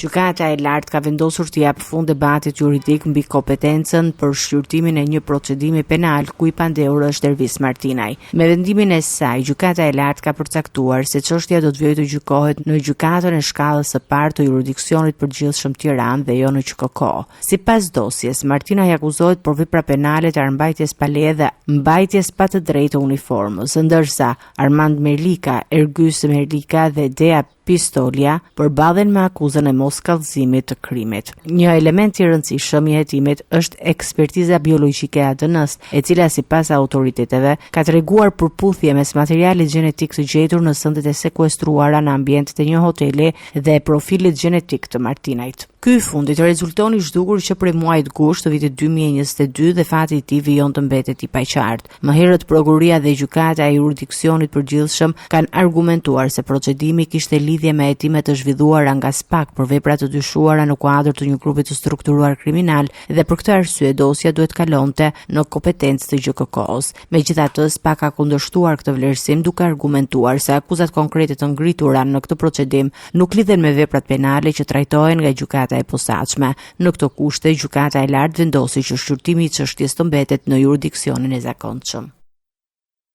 Gjykata e lartë ka vendosur të japë fund debatit juridik mbi kompetencën për shqyrtimin e një procedimi penal ku i pandehur është Ervis Martinaj. Me vendimin e saj, Gjykata e lartë ka përcaktuar se çështja do të vijë të gjykohet në gjykatën e shkallës së parë të jurisdiksionit përgjithshëm Tiranë dhe jo në QKK. Sipas dosjes, Martinaj akuzohet për vepra penale të armbajtjes pa leje dhe mbajtjes pa të drejtë të uniformës, ndërsa Armand Merlika, Ergys Merlika dhe Dea Pistolia përballen me akuzën e moskallëzimit të krimit. Një element i rëndësishëm i hetimit është ekspertiza biologjike e ADN-s, e cila sipas autoriteteve ka treguar përputhje mes materialit gjenetik të gjetur në sëndet e sekuestruara në ambientet e një hoteli dhe profilit gjenetik të Martinajt. Ky i fundit rezultoni i zhdukur që prej muajit gusht të vitit 2022 dhe fati i tij vijon të mbetet i paqartë. Më herët prokuroria dhe gjykata e jurisdiksionit përgjithshëm kanë argumentuar se procedimi kishte lidhje me hetime të zhvilluara nga SPAK për vepra të dyshuara në kuadër të një grupi të strukturuar kriminal dhe për këtë arsye dosja duhet kalonte në kompetencë të GKK-s. Megjithatë, SPAK ka kundërshtuar këtë vlerësim duke argumentuar se akuzat konkrete të ngritura në këtë procedim nuk lidhen me veprat penale që trajtohen nga gjykata e posaçme. Në këto kushte, gjykata e lartë vendosi që shqyrtimi i çështjes të mbetet në jurisdiksionin e zakonshëm.